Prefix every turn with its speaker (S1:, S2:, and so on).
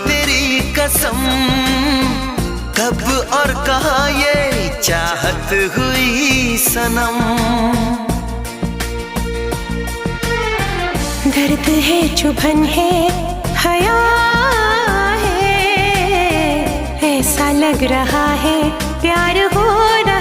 S1: तेरी कसम, कब और कहाँ ये चाहत हुई सनम।
S2: दर्द है, चुभन है, हया है, ऐसा लग रहा है प्यार हो रहा